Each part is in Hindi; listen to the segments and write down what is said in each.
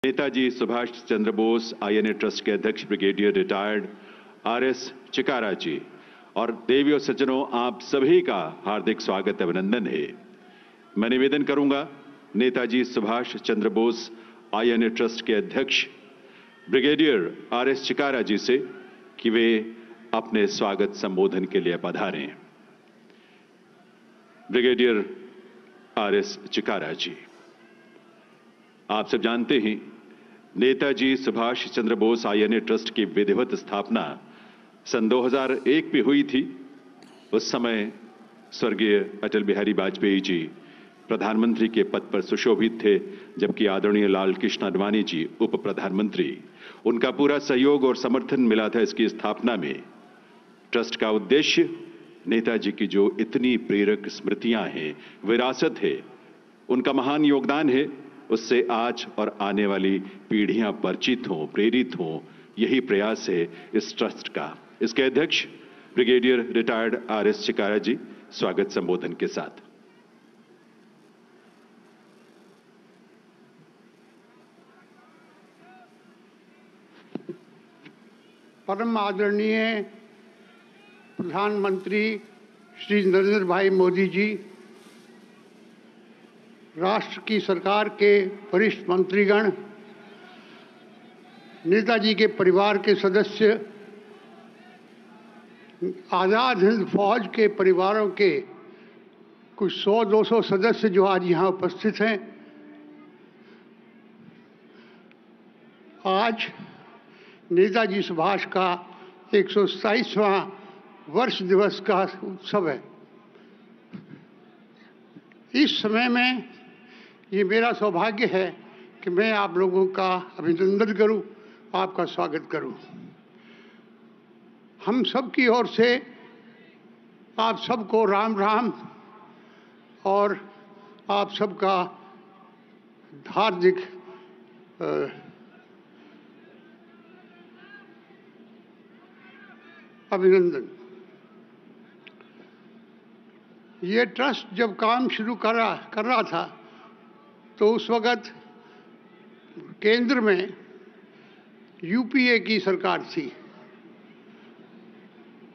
नेताजी सुभाष चंद्र बोस आईएनए ट्रस्ट के अध्यक्ष ब्रिगेडियर रिटायर्ड आरएस चिकारा जी और देवी और सज्जनों, आप सभी का हार्दिक स्वागत अभिनंदन है। मैं निवेदन करूंगा नेताजी सुभाष चंद्र बोस आईएनए ट्रस्ट के अध्यक्ष ब्रिगेडियर आरएस चिकारा जी से कि वे अपने स्वागत संबोधन के लिए पधारें। ब्रिगेडियर आरएस चिकारा जी, आप सब जानते हैं नेताजी सुभाष चंद्र बोस आईएनए ट्रस्ट की विधिवत स्थापना सन 2001 में हुई थी। उस समय स्वर्गीय अटल बिहारी वाजपेयी जी प्रधानमंत्री के पद पर सुशोभित थे, जबकि आदरणीय लाल कृष्ण आडवाणी जी उप प्रधानमंत्री। उनका पूरा सहयोग और समर्थन मिला था इसकी स्थापना में। ट्रस्ट का उद्देश्य नेताजी की जो इतनी प्रेरक स्मृतियां हैं, विरासत है, उनका महान योगदान है, उससे आज और आने वाली पीढ़ियां परिचित हों, प्रेरित हों, यही प्रयास है इस ट्रस्ट का। इसके अध्यक्ष ब्रिगेडियर रिटायर्ड आरएस चिकारा जी स्वागत संबोधन के साथ। परम आदरणीय प्रधानमंत्री श्री नरेंद्र भाई मोदी जी, राष्ट्र की सरकार के वरिष्ठ मंत्रीगण, नेताजी के परिवार के सदस्य, आज़ाद हिंद फौज के परिवारों के कुछ 100-200 सदस्य जो आज यहाँ उपस्थित हैं। आज नेताजी सुभाष का 127वां वर्ष दिवस का उत्सव है। इस समय में ये मेरा सौभाग्य है कि मैं आप लोगों का अभिनंदन करूं, आपका स्वागत करूं। हम सब की ओर से आप सबको राम राम और आप सबका हार्दिक अभिनंदन। ये ट्रस्ट जब काम शुरू कर रहा था तो उस वक़्त केंद्र में यूपीए की सरकार थी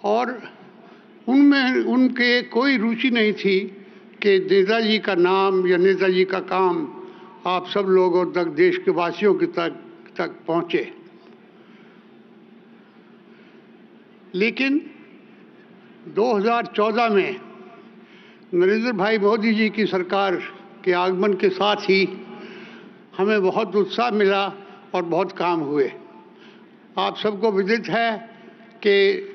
और उनमें उनके कोई रुचि नहीं थी कि नेताजी का नाम या नेताजी का काम आप सब लोगों तक, देश के वासियों के तक पहुँचे। लेकिन 2014 में नरेंद्र भाई मोदी जी की सरकार के आगमन के साथ ही हमें बहुत उत्साह मिला और बहुत काम हुए। आप सबको विदित है कि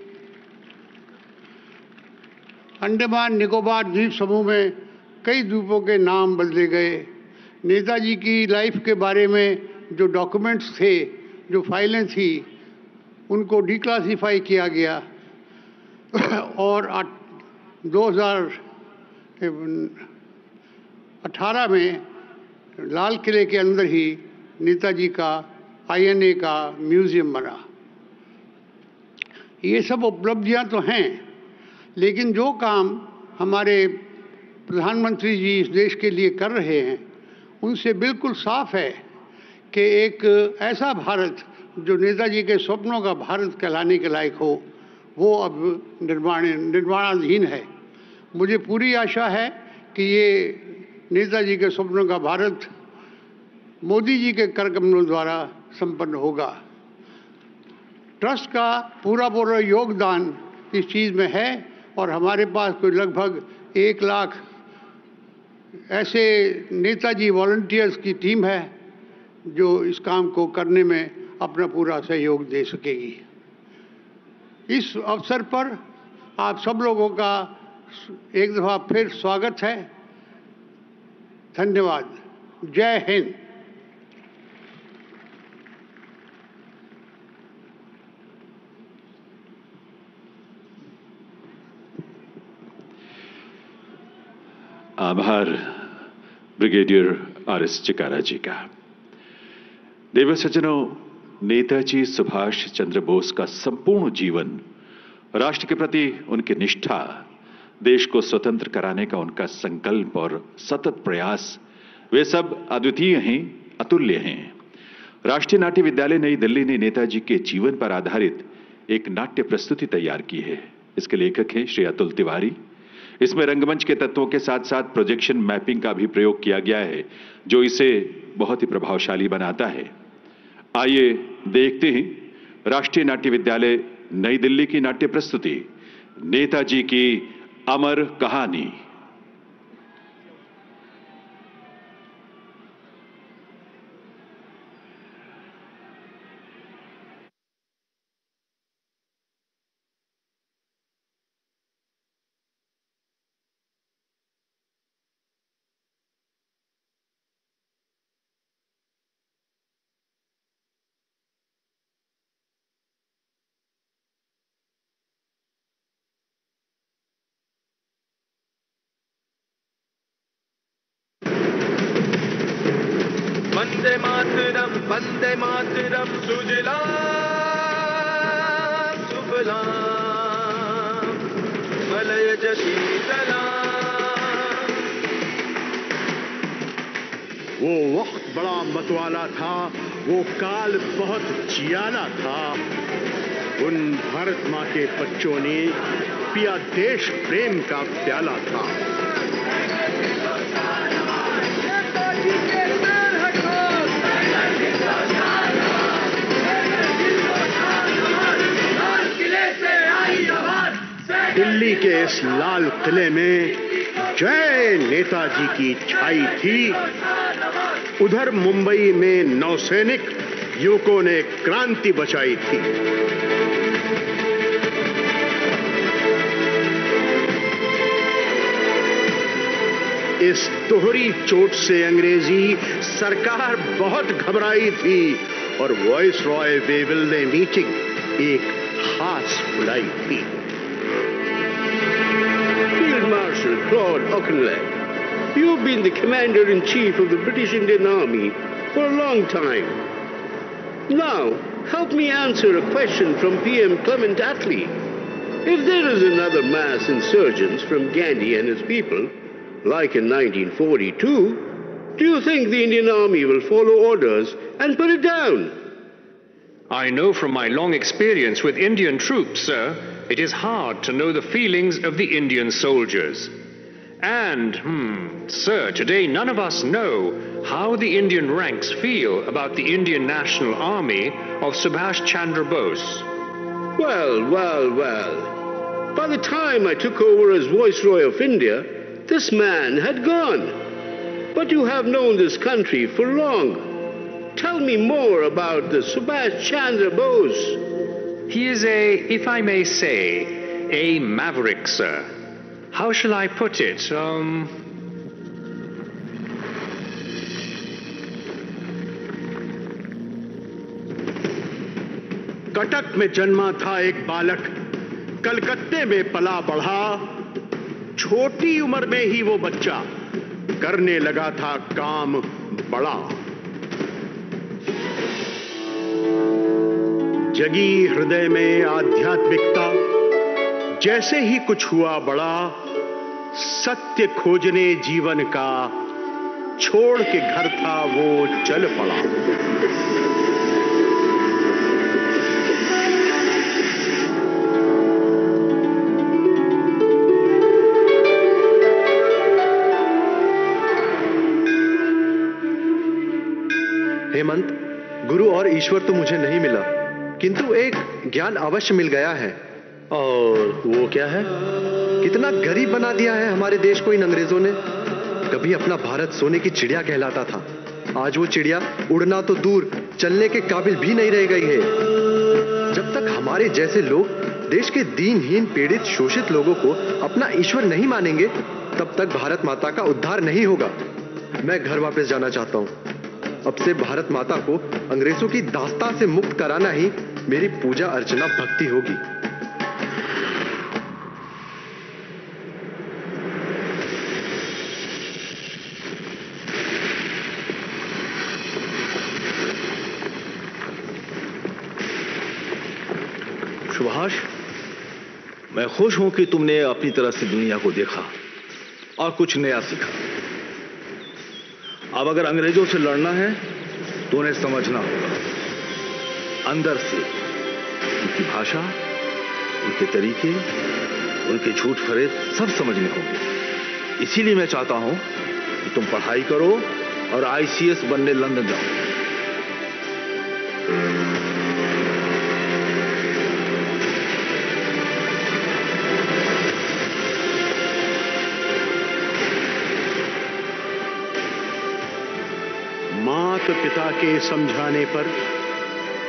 अंडमान निकोबार द्वीप समूह में कई द्वीपों के नाम बदले गए। नेताजी की लाइफ के बारे में जो डॉक्यूमेंट्स थे, जो फाइलें थी, उनको डिक्लासिफाई किया गया और 2018 में लाल किले के अंदर ही नेताजी का आईएनए का म्यूजियम बना। ये सब उपलब्धियां तो हैं, लेकिन जो काम हमारे प्रधानमंत्री जी इस देश के लिए कर रहे हैं, उनसे बिल्कुल साफ है कि एक ऐसा भारत जो नेताजी के स्वप्नों का भारत कहलाने के लायक हो, वो अब निर्माणाधीन है। मुझे पूरी आशा है कि ये नेताजी के स्वप्नों का भारत मोदी जी के करकमलों द्वारा संपन्न होगा। ट्रस्ट का पूरा योगदान इस चीज़ में है और हमारे पास कोई लगभग 1 लाख ऐसे नेताजी वॉलंटियर्स की टीम है जो इस काम को करने में अपना पूरा सहयोग दे सकेगी। इस अवसर पर आप सब लोगों का एक दफ़ा फिर स्वागत है। धन्यवाद। जय हिंद। आभार ब्रिगेडियर आरएस चिकारा जी का। देव सज्जनों, नेताजी सुभाष चंद्र बोस का संपूर्ण जीवन, राष्ट्र के प्रति उनकी निष्ठा, देश को स्वतंत्र कराने का उनका संकल्प और सतत प्रयास, वे सब अद्वितीय हैं, अतुल्य हैं। राष्ट्रीय नाट्य विद्यालय नई दिल्ली ने नेताजी के जीवन पर आधारित एक नाट्य प्रस्तुति तैयार की है। इसके लेखक हैं श्री अतुल तिवारी। इसमें रंगमंच के तत्वों के साथ साथ प्रोजेक्शन मैपिंग का भी प्रयोग किया गया है, जो इसे बहुत ही प्रभावशाली बनाता है। आइए देखते हैं राष्ट्रीय नाट्य विद्यालय नई दिल्ली की नाट्य प्रस्तुति नेताजी की अमर कहानी। वंदे मातरम सुजलाम सुफलाम मलयज शीतलाम। वो वक्त बड़ा मतवाला था, वो काल बहुत जियाला था। उन भारत माँ के बच्चों ने पिया देश प्रेम का प्याला था। दिल्ली के इस लाल किले में जय नेताजी की छाई थी। उधर मुंबई में नौसैनिक युवकों ने क्रांति बचाई थी। इस दोहरी चोट से अंग्रेजी सरकार बहुत घबराई थी और वॉइस रॉय वेविल ने मीटिंग एक खास बुलाई थी। Marshal Claude Auchinleck, you've been the Commander-in-Chief of the British Indian Army for a long time. Now, help me answer a question from PM Clement Attlee. If there is another mass insurgence from Gandhi and his people, like in 1942, do you think the Indian Army will follow orders and put it down? I know from my long experience with Indian troops, sir, it is hard to know the feelings of the Indian soldiers. And, sir, today none of us know how the Indian ranks feel about the Indian National Army of Subhash Chandra Bose. Well. By the time I took over as Viceroy of India, this man had gone. But you have known this country for long. Tell me more about the Subhash Chandra Bose. He is if I may say, a maverick, sir. How shall I put it? Cuttack में जन्मा था एक बालक, कलकत्ते में पला बढ़ा। छोटी उम्र में ही वो बच्चा करने लगा था काम बड़ा। जगी हृदय में आध्यात्मिकता, जैसे ही कुछ हुआ बड़ा, सत्य खोजने जीवन का छोड़ के घर था वो चल पड़ा। हेमंत, गुरु और ईश्वर तो मुझे नहीं मिला, किंतु एक ज्ञान अवश्य मिल गया है। और वो क्या है? कितना गरीब बना दिया है हमारे देश को इन अंग्रेजों ने। कभी अपना भारत सोने की चिड़िया कहलाता था, आज वो चिड़िया उड़ना तो दूर, चलने के काबिल भी नहीं रह गई है। जब तक हमारे जैसे लोग देश के दीनहीन, पीड़ित, शोषित लोगों को अपना ईश्वर नहीं मानेंगे, तब तक भारत माता का उद्धार नहीं होगा। मैं घर वापस जाना चाहता हूँ। अब से भारत माता को अंग्रेजों की दास्तां से मुक्त कराना ही मेरी पूजा अर्चना भक्ति होगी। सुभाष, मैं खुश हूं कि तुमने अपनी तरह से दुनिया को देखा और कुछ नया सीखा। अब अगर अंग्रेजों से लड़ना है तो उन्हें समझना होगा अंदर से, उनकी भाषा, उनके तरीके, उनके झूठ फरेब सब समझने होंगे। इसीलिए मैं चाहता हूं कि तुम पढ़ाई करो और आईसीएस बनने लंदन जाओ। माता पिता के समझाने पर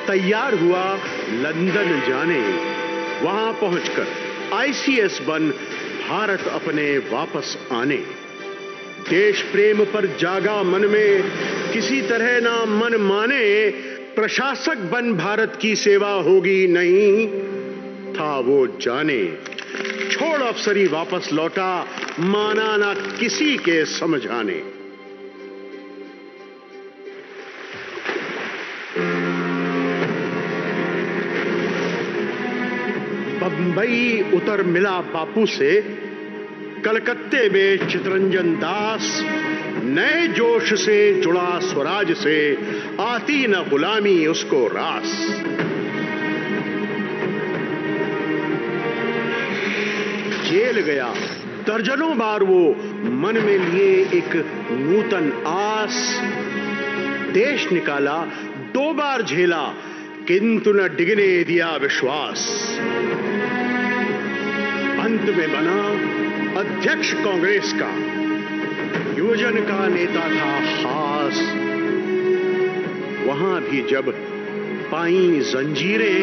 तैयार हुआ लंदन जाने। वहां पहुंचकर आईसीएस बन भारत अपने वापस आने। देश प्रेम पर जागा मन में, किसी तरह ना मन माने, प्रशासक बन भारत की सेवा होगी नहीं, था वो जाने। छोड़ अफसरी वापस लौटा, माना ना किसी के समझाने। बंबई उतर मिला बापू से, कलकत्ते में चितरंजन दास। नए जोश से जुड़ा स्वराज से, आती न गुलामी उसको रास। जेल गया दर्जनों बार वो, मन में लिए एक नूतन आस। देश निकाला 2 बार झेला, किंतु न डिगने दिया विश्वास। अंत में बना अध्यक्ष कांग्रेस का, योजन का नेता था खास। वहां भी जब पाई जंजीरें,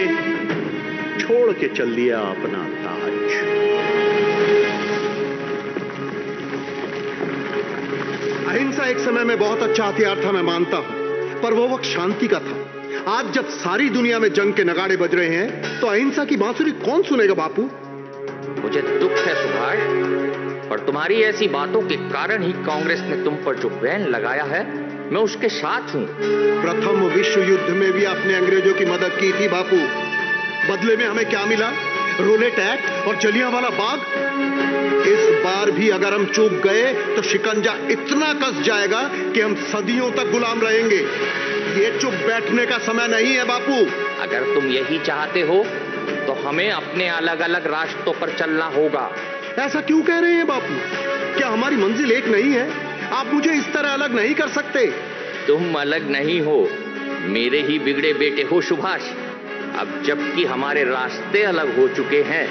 छोड़ के चल दिया अपना ताज। अहिंसा एक समय में बहुत अच्छा हथियार था, मैं मानता हूं, पर वो वक्त शांति का था। आज जब सारी दुनिया में जंग के नगाड़े बज रहे हैं, तो अहिंसा की बांसुरी कौन सुनेगा बापू? मुझे दुख है सुभाष, पर तुम्हारी ऐसी बातों के कारण ही कांग्रेस ने तुम पर जो बैन लगाया है, मैं उसके साथ हूं। प्रथम विश्व युद्ध में भी आपने अंग्रेजों की मदद की थी बापू। बदले में हमें क्या मिला? रोलेट एक्ट और जलियांवाला बाग। इस बार भी अगर हम चूक गए तो शिकंजा इतना कस जाएगा कि हम सदियों तक गुलाम रहेंगे। ये चुप बैठने का समय नहीं है बापू। अगर तुम यही चाहते हो तो हमें अपने अलग अलग रास्तों पर चलना होगा। ऐसा क्यों कह रहे हैं बापू? क्या हमारी मंजिल एक नहीं है? आप मुझे इस तरह अलग नहीं कर सकते। तुम अलग नहीं हो, मेरे ही बिगड़े बेटे हो सुभाष। अब जबकि हमारे रास्ते अलग हो चुके हैं,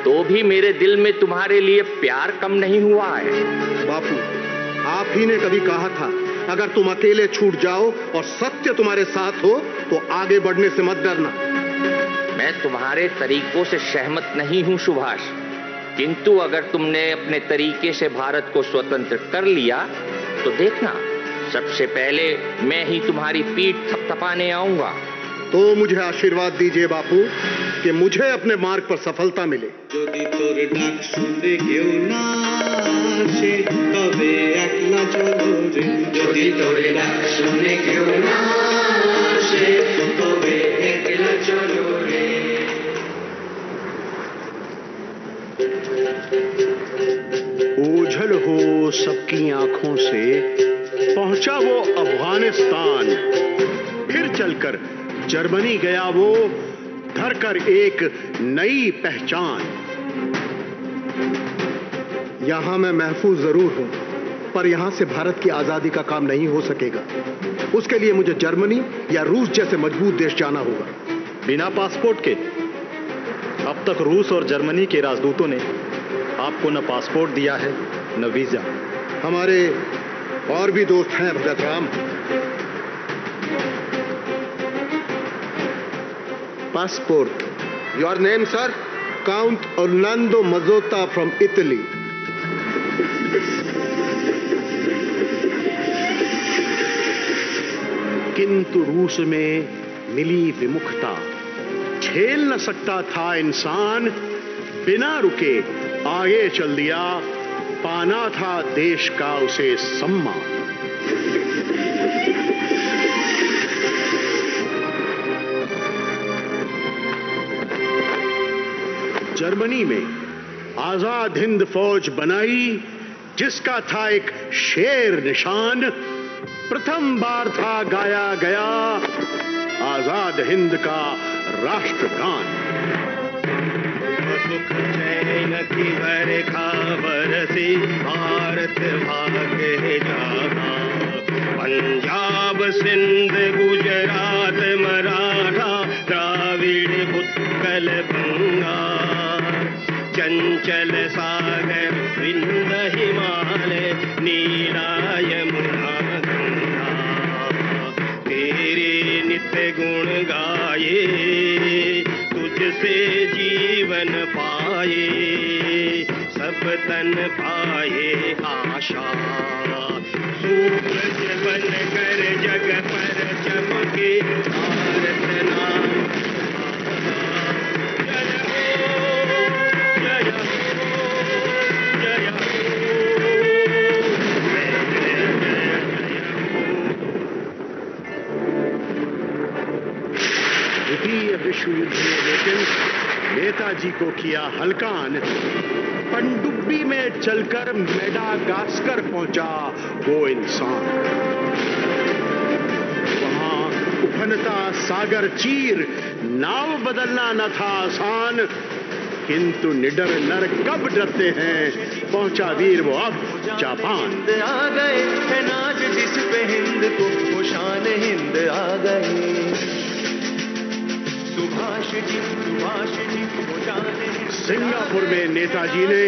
तो भी मेरे दिल में तुम्हारे लिए प्यार कम नहीं हुआ है। बापू, आप ही ने कभी कहा था, अगर तुम अकेले छूट जाओ और सत्य तुम्हारे साथ हो तो आगे बढ़ने से मत डरना। मैं तुम्हारे तरीकों से सहमत नहीं हूं सुभाष, किंतु अगर तुमने अपने तरीके से भारत को स्वतंत्र कर लिया तो देखना, सबसे पहले मैं ही तुम्हारी पीठ थपथपाने आऊंगा। तो मुझे आशीर्वाद दीजिए बापू कि मुझे अपने मार्ग पर सफलता मिले। যদি তোর ডাক শুনে কেউ না আসে তবে একলা চলো রে। যদি তোর ডাক শুনে কেউ না আসে তবে একলা চলো রে। ओझल हो सबकी आंखों से पहुंचा वो अफगानिस्तान। फिर चलकर जर्मनी गया वो, धरकर एक नई पहचान। यहां मैं महफूज जरूर हूं, पर यहां से भारत की आजादी का काम नहीं हो सकेगा। उसके लिए मुझे जर्मनी या रूस जैसे मजबूत देश जाना होगा। बिना पासपोर्ट के? अब तक रूस और जर्मनी के राजदूतों ने आपको न पासपोर्ट दिया है न वीजा। हमारे और भी दोस्त हैं Bhagat Ram. Passport. Your name sir? Count Orlando Mazzotta from Italy. किंतु रूस में मिली विमुखता, झेल न सकता था इंसान। बिना रुके आगे चल दिया, पाना था देश का उसे सम्मान। जर्मनी में आजाद हिंद फौज बनाई, जिसका था एक शेर निशान। प्रथम बार था गाया गया आजाद हिंद का राष्ट्रगान। सुख चैन की बरखा बरसी भारत भागे जाना, पंजाब सिंध गुजरात मराठा द्राविड़ उत्कल बंगा, चंचल सागर विंध हिमालय नीला यमुना गंगा, तेरे नित्य गुण गाए तुझसे जीवन पाए, सब तन पाए आशा, सूरज बन कर जग पर चमके भारत नाम। द्वितीय विश्व युद्ध में लेकिन नेताजी को किया हल्कान, पनडुब्बी में चलकर मेडागास्कर पहुंचा वो इंसान। वहां उफनता सागर चीर नाव बदलना न था आसान, किंतु निडर नर कब डरते हैं, पहुंचा वीर वो अब जापान। आ गए है नाज जिस पे हिंद को वो शान हिंद आ गए, सुभाष जी वो जान हिंद। सिंगापुर में नेताजी ने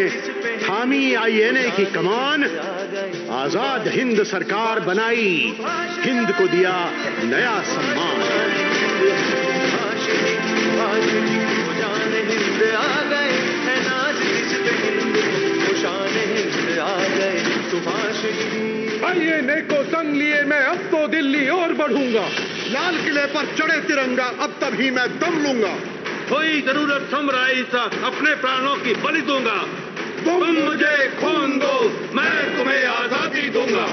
थामी आईएनए की कमान, आजाद हिंद सरकार बनाई, हिंद को दिया नया सम्मान। सुभाष जी वो जान हिंद आ गए है नाज जिस पे हिंद को वो शान हिंद आ गए, सुभाष जी। आईएनए को संग लिए मैं अब तो दिल्ली और बढ़ूंगा, लाल किले पर चढ़े तिरंगा अब तभी मैं दम लूंगा, कोई जरूरत समराई सा अपने प्राणों की बलि दूंगा, तुम मुझे खून दो मैं तुम्हें आजादी दूंगा।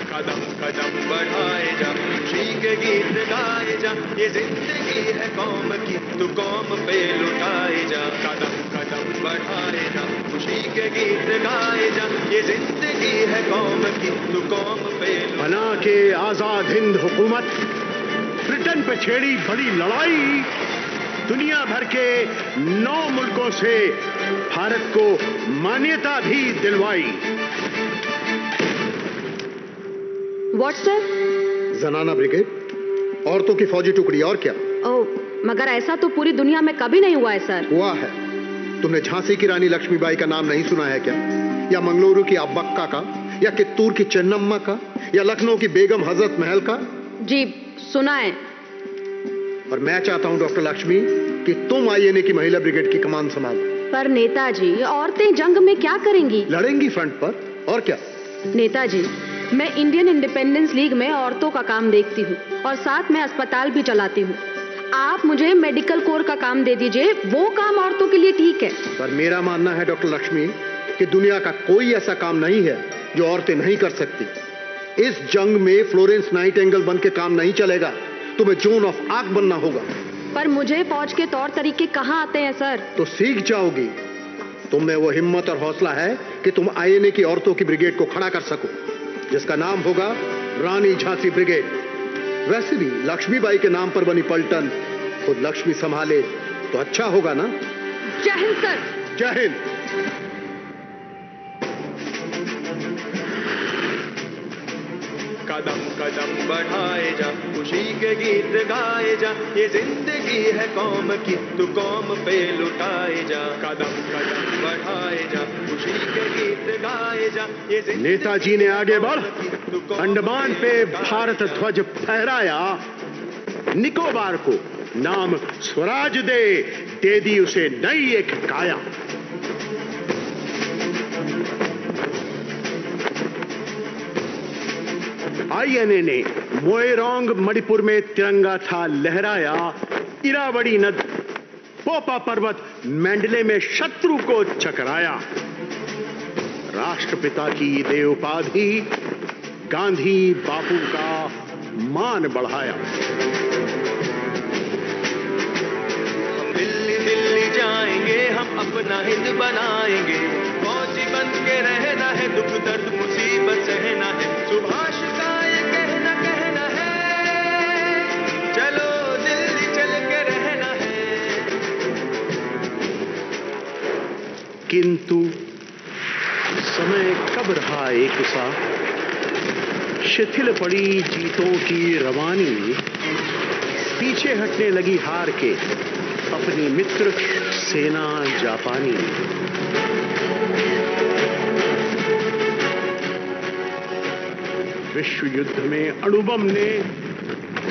कदम कदम बढ़ाए जा खुशी के गीत गाए जा, ये जिंदगी है कौम की तू कौम पे लुटाए जा, कदम कदम बढ़ाए जा खुशी के गीत गाए जा, ये जिंदगी है कौम की तू कौम पे। बना के आजाद हिंद हुकूमत ब्रिटेन पे छेड़ी बड़ी लड़ाई, दुनिया भर के 9 मुल्कों से भारत को मान्यता भी दिलवाई। What sir? जनाना ब्रिगेड, औरतों की फौजी टुकड़ी, और क्या? ओह, मगर ऐसा तो पूरी दुनिया में कभी नहीं हुआ है सर। हुआ है। तुमने झांसी की रानी लक्ष्मीबाई का नाम नहीं सुना है क्या? या मंगलुरु की अब्बक्का का, या कित्तूर की चन्नम्मा का, या लखनऊ की बेगम हजरत महल का? जी सुना है। और मैं चाहता हूं डॉक्टर लक्ष्मी कि तुम आईएनए की महिला ब्रिगेड की कमान संभालो। पर नेताजी, औरतें जंग में क्या करेंगी? लड़ेंगी फ्रंट पर, और क्या? नेताजी, मैं इंडियन इंडिपेंडेंस लीग में औरतों का काम देखती हूँ और साथ में अस्पताल भी चलाती हूँ। आप मुझे मेडिकल कोर का काम दे दीजिए, वो काम औरतों के लिए ठीक है। पर मेरा मानना है डॉक्टर लक्ष्मी कि दुनिया का कोई ऐसा काम नहीं है जो औरतें नहीं कर सकती। इस जंग में फ्लोरेंस नाइटिंगेल बन के काम नहीं चलेगा, तुम्हें जोन ऑफ आर्क बनना होगा। पर मुझे फौज के तौर तरीके कहाँ आते हैं सर? तो सीख जाओगी। तुम में वो हिम्मत और हौसला है कि तुम आईएनए की औरतों की ब्रिगेड को खड़ा कर सको, जिसका नाम होगा रानी झांसी ब्रिगेड। वैसे भी लक्ष्मीबाई के नाम पर बनी पलटन खुद लक्ष्मी संभाले तो अच्छा होगा ना? जय हिंद सर। जय हिंद। कदम कदम बढ़ाए जा खुशी के गीत गाए जा, ये जिंदगी है कौम की तू कौम पे लुटाए जा, कदम कदम बढ़ाए जा खुशी के गीत गाए जा, ये जिंदगी। नेताजी ने आगे बढ़ अंडमान पे भारत ध्वज फहराया, निकोबार को नाम स्वराज दे दी उसे नई एक काया। आईएनए ने मोएरोंग मणिपुर में तिरंगा था लहराया, इरावड़ी नद पोपा पर्वत मैंडले में शत्रु को चकराया, राष्ट्रपिता की दे उपाधि गांधी बापू का मान बढ़ाया। दिल्ली दिल्ली जाएंगे हम अपना हिंद बनाएंगे, फौजी बन के रहना है दुख दर्द मुसीबत सहना है, सुभाष का ये कहना कहना है, चलो दिल्ली चल के रहना है। किंतु समय कब रहा एक सा, शिथिल पड़ी जीतों की रवानी, पीछे हटने लगी हार के अपनी मित्र सेना जापानी। विश्व युद्ध में अणुबम ने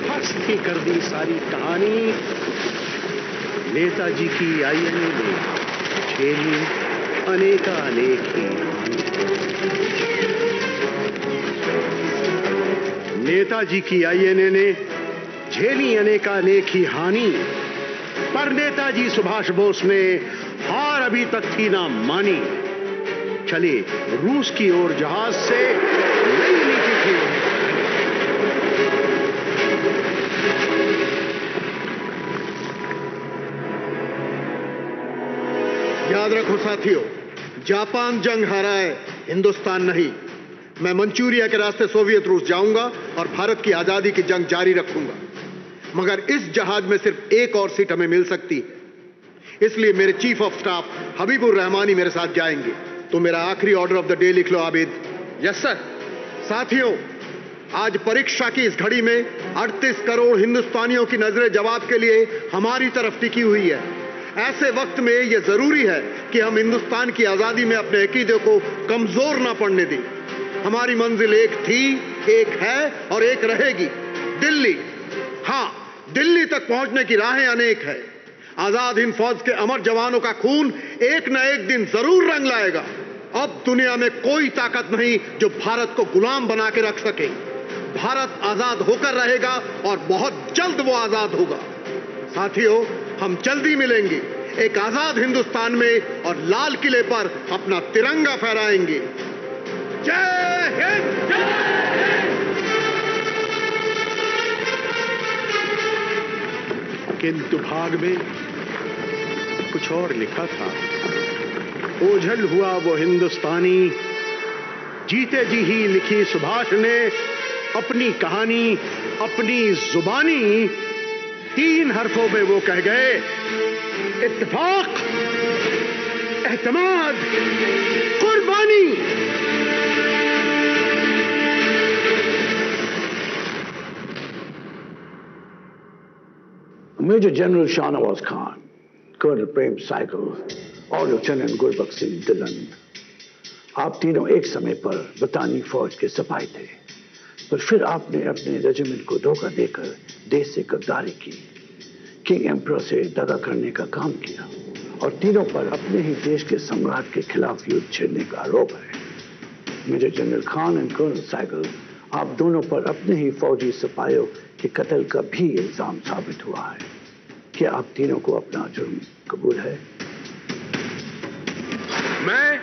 हस्ती कर दी सारी कहानी, नेताजी की आईएनए ने झेली अनेकानेक नेताजी की आईएनए ने झेली अनेकानेक ही हानि, पर नेताजी सुभाष बोस ने हार अभी तक थी ना मानी। चले रूस की ओर जहाज से नई नीति थी। याद रखो साथियों, जापान जंग हारा है, हिंदुस्तान नहीं। मैं मंचूरिया के रास्ते सोवियत रूस जाऊंगा और भारत की आजादी की जंग जारी रखूंगा, मगर इस जहाज में सिर्फ एक और सीट हमें मिल सकती है। इसलिए मेरे chief of staff Habibur Rahmani मेरे साथ जाएंगे। तो मेरा आखिरी ऑर्डर ऑफ द डे लिख लो आबिद। Yes sir. साथियों, आज परीक्षा की इस घड़ी में 38 करोड़ हिंदुस्तानियों की नजरें जवाब के लिए हमारी तरफ टिकी हुई है। ऐसे वक्त में यह जरूरी है कि हम हिंदुस्तान की आजादी में अपने अकीदे को कमजोर ना पड़ने दें। हमारी मंजिल एक थी, एक है और एक रहेगी, दिल्ली। हां, दिल्ली तक पहुंचने की राहें अनेक है। आजाद हिंद फौज के अमर जवानों का खून एक न एक दिन जरूर रंग लाएगा। अब दुनिया में कोई ताकत नहीं जो भारत को गुलाम बना के रख सके। भारत आजाद होकर रहेगा और बहुत जल्द वो आजाद होगा। साथियों, हम जल्दी मिलेंगे एक आजाद हिंदुस्तान में और लाल किले पर अपना तिरंगा फहराएंगे। जय हिंद, जय हिंद। किंतु भाग में कुछ और लिखा था। ओझल हुआ वो हिंदुस्तानी, जीते जी ही लिखी सुभाष ने अपनी कहानी, अपनी जुबानी। 3 हरफों में वो कह गए, इत्तेफाक, एतमाद, कुर्बानी। Major General Shahnawaz Khan, Colonel Prem Sehgal और Lieutenant Gurbakh Singh Dhillon, आप तीनों एक समय पर बरतानी फौज के सिपाही थे, पर फिर आपने अपने रेजिमेंट को धोखा देकर देश से गद्दारी की, किंग एम्परर से दगा करने का काम किया और तीनों पर अपने ही देश के सम्राट के खिलाफ युद्ध छेड़ने का आरोप है। Major general Khan and colonel Sehgal, आप दोनों पर अपने ही फौजी सिपाहियों के कत्ल का भी इल्जाम साबित हुआ है। क्या आप तीनों को अपना जुर्म कबूल है? मैं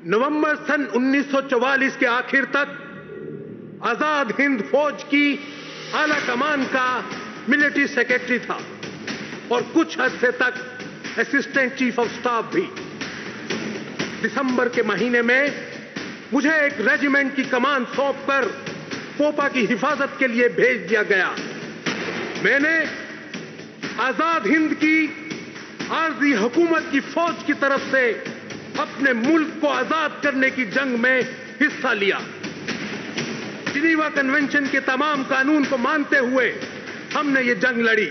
नवंबर सन 1944 के आखिर तक आजाद हिंद फौज की आला कमान का मिलिट्री सेक्रेटरी था और कुछ अरसे तक असिस्टेंट चीफ ऑफ स्टाफ भी। दिसंबर के महीने में मुझे एक रेजिमेंट की कमान सौंपकर पोपा की हिफाजत के लिए भेज दिया गया। मैंने आजाद हिंद की आर्जी हुकूमत की फौज की तरफ से अपने मुल्क को आजाद करने की जंग में हिस्सा लिया। जिनीवा कन्वेंशन के तमाम कानून को मानते हुए हमने ये जंग लड़ी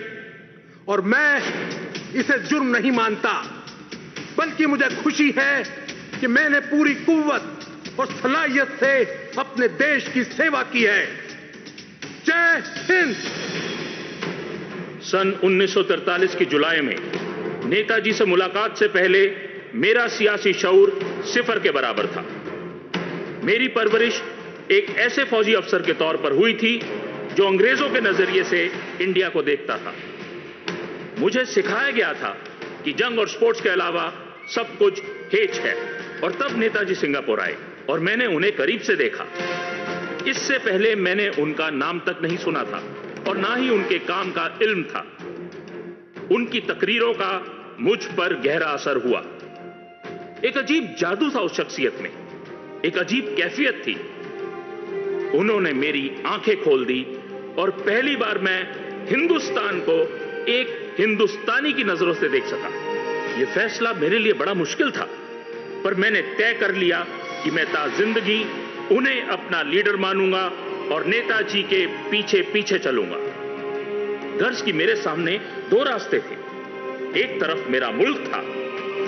और मैं इसे जुर्म नहीं मानता, बल्कि मुझे खुशी है कि मैंने पूरी कुव्वत और सलाहियत से अपने देश की सेवा की है। जय हिंद। सन 1943 की जुलाई में नेताजी से मुलाकात से पहले मेरा सियासी शऊर 0 के बराबर था। मेरी परवरिश एक ऐसे फौजी अफसर के तौर पर हुई थी जो अंग्रेजों के नजरिए से इंडिया को देखता था। मुझे सिखाया गया था कि जंग और स्पोर्ट्स के अलावा सब कुछ हेच है। और तब नेताजी सिंगापुर आए और मैंने उन्हें करीब से देखा। इससे पहले मैंने उनका नाम तक नहीं सुना था और ना ही उनके काम का इल्म था। उनकी तकरीरों का मुझ पर गहरा असर हुआ। एक अजीब जादू था उस शख्सियत में। एक अजीब कैफियत थी। उन्होंने मेरी आंखें खोल दी और पहली बार मैं हिंदुस्तान को एक हिंदुस्तानी की नजरों से देख सका। यह फैसला मेरे लिए बड़ा मुश्किल था, पर मैंने तय कर लिया कि मैं जिंदगी उन्हें अपना लीडर मानूंगा और नेताजी के पीछे पीछे चलूंगा। गर्ज की मेरे सामने दो रास्ते थे। एक तरफ मेरा मुल्क था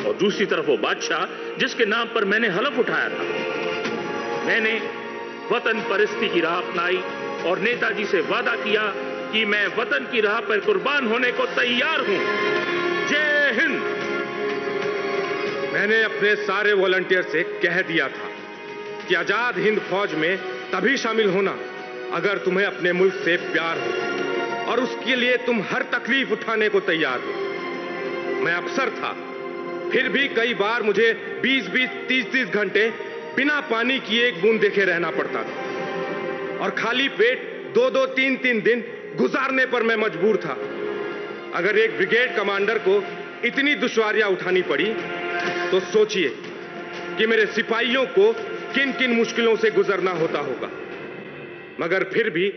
और दूसरी तरफ वो बादशाह जिसके नाम पर मैंने हलफ उठाया था। मैंने वतन परिस्थिति की राह अपनाई और नेताजी से वादा किया कि मैं वतन की राह पर कुर्बान होने को तैयार हूं। जय हिंद। मैंने अपने सारे वॉलंटियर से कह दिया था कि आजाद हिंद फौज में तभी शामिल होना अगर तुम्हें अपने मुल्क से प्यार हो और उसके लिए तुम हर तकलीफ उठाने को तैयार हो। मैं अफसर था, फिर भी कई बार मुझे 20-20, 30-30 घंटे बिना पानी की एक बूंद देखे रहना पड़ता था और खाली पेट 2-2, 3-3 दिन गुजारने पर मैं मजबूर था। अगर एक ब्रिगेड कमांडर को इतनी दुश्वारियां उठानी पड़ी तो सोचिए कि मेरे सिपाहियों को किन किन मुश्किलों से गुजरना होता होगा। मगर फिर भी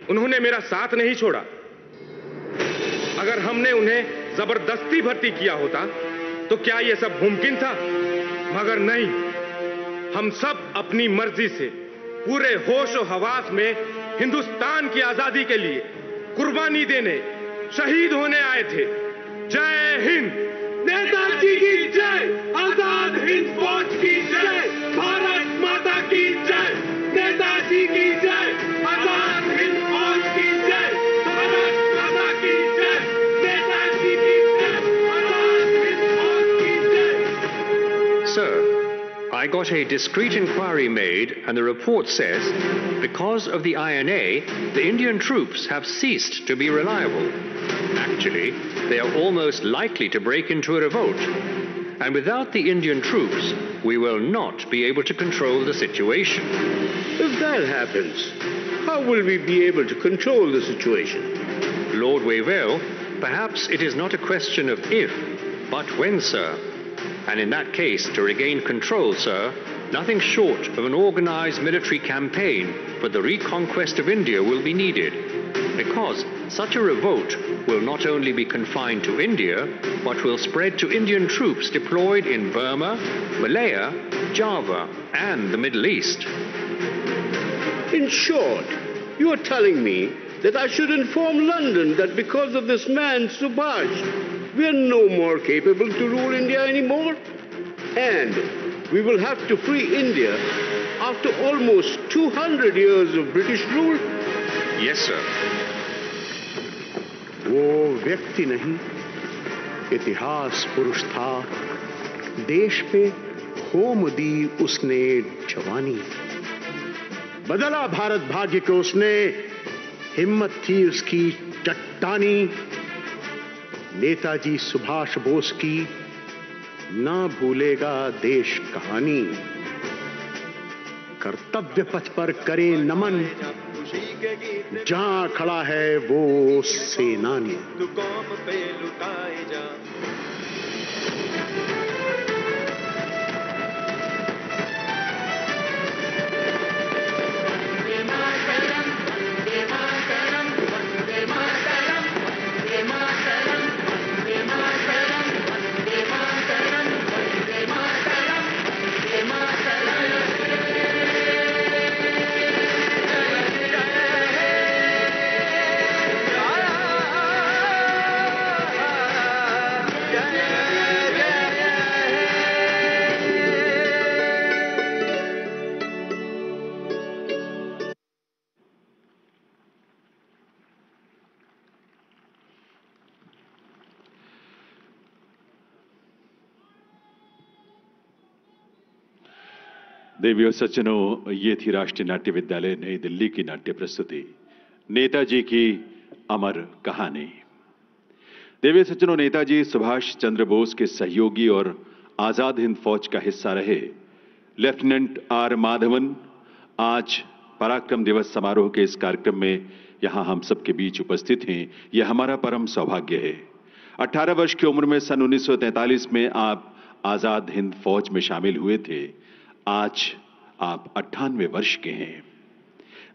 उन्होंने मेरा साथ नहीं छोड़ा। अगर हमने उन्हें जबरदस्ती भर्ती किया होता तो क्या यह सब मुमकिन था? मगर नहीं, हम सब अपनी मर्जी से पूरे होश और हवास में हिंदुस्तान की आजादी के लिए कुर्बानी देने, शहीद होने आए थे। जय हिंद। नेताजी की जय। आजाद हिंद फौज की जय। भारत माता की जय। नेताजी की जय। आजाद हिंद फौज की जय। भारत माता की जय। नेताजी की जय। आजाद हिंद फौज की जय। Sir, I got a discreet inquiry made and the report says because of the INA, the Indian troops have ceased to be reliable. Actually, they are almost likely to break into a revolt. And without the Indian troops, we will not be able to control the situation. If that happens, how will we be able to control the situation? Lord Wavell, perhaps it is not a question of if, but when, sir. And in that case, to regain control, sir, nothing short of an organized military campaign for the reconquest of India will be needed. Because such a revolt will not only be confined to India, but will spread to Indian troops deployed in Burma, Malaya, Java, and the Middle East. In short, you are telling me that I should inform London that because of this man, Subhash, we are no more capable to rule India anymore? And we will have to free India after almost 200 years of British rule? Yes, sir. वो व्यक्ति नहीं, इतिहास पुरुष था। देश पे होम दी उसने जवानी। बदला भारत भाग्य को उसने, हिम्मत थी उसकी चट्टानी। नेताजी सुभाष बोस की ना भूलेगा देश कहानी। कर्तव्य पथ पर करे नमन, जहां खड़ा है वो सेनानी। तू कौम पे लुटाए जा। देवियों सज्जनों, ये थी राष्ट्रीय नाट्य विद्यालय नई दिल्ली की नाट्य प्रस्तुति नेताजी की अमर कहानी। देवियों सज्जनों, नेताजी सुभाष चंद्र बोस के सहयोगी और आजाद हिंद फौज का हिस्सा रहे लेफ्टिनेंट आर माधवन आज पराक्रम दिवस समारोह के इस कार्यक्रम में यहां हम सबके बीच उपस्थित हैं। यह हमारा परम सौभाग्य है। 18 वर्ष की उम्र में सन 1943 में आप आजाद हिंद फौज में शामिल हुए थे। आज आप 98 वर्ष के हैं।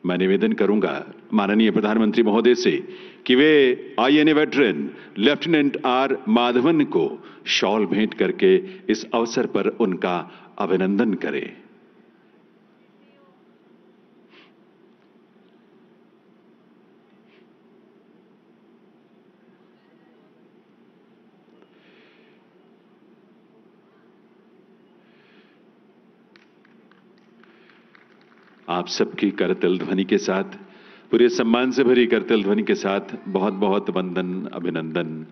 मैं निवेदन करूंगा माननीय प्रधानमंत्री महोदय से कि वे INA veteran lieutenant R Madhavan को शॉल भेंट करके इस अवसर पर उनका अभिनंदन करें। आप सबकी करतल ध्वनि के साथ, पूरे सम्मान से भरी करतल ध्वनि के साथ बहुत बहुत वंदन, अभिनंदन।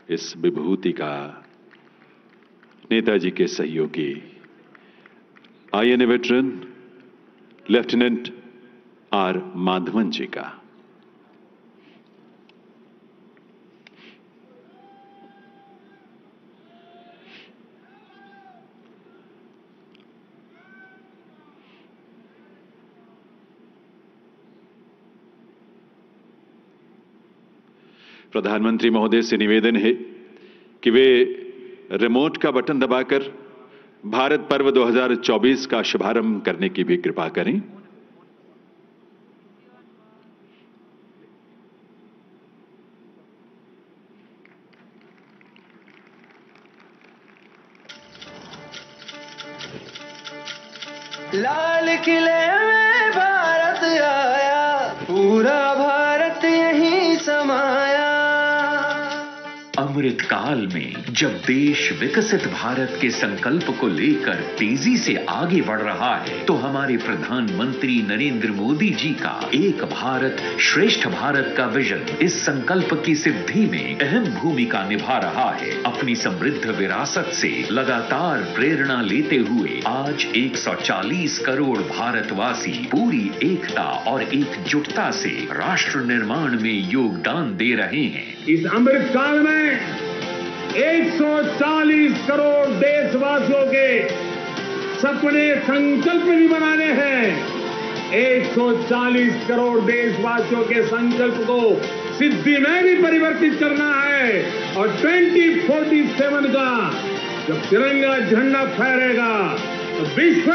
इस विभूति का नेताजी के सहयोगी INA veteran lieutenant R Madhavan ji का। प्रधानमंत्री महोदय से निवेदन है कि वे रिमोट का बटन दबाकर भारत पर्व 2024 का शुभारंभ करने की भी कृपा करें। लाल किले में भारत आया, पूरा भारत यहीं समाया। अमृत काल में जब देश विकसित भारत के संकल्प को लेकर तेजी से आगे बढ़ रहा है, तो हमारे प्रधानमंत्री नरेंद्र मोदी जी का एक भारत श्रेष्ठ भारत का विजन इस संकल्प की सिद्धि में अहम भूमिका निभा रहा है। अपनी समृद्ध विरासत से लगातार प्रेरणा लेते हुए आज 140 करोड़ भारतवासी पूरी एकता और एकजुटता से राष्ट्र निर्माण में योगदान दे रहे हैं। इस अमृत काल में 140 करोड़ देशवासियों के सपने संकल्प भी बनाने हैं। 140 करोड़ देशवासियों के संकल्प को सिद्धि में भी परिवर्तित करना है। और 2047 का जब तिरंगा झंडा फहरेगा तो विश्व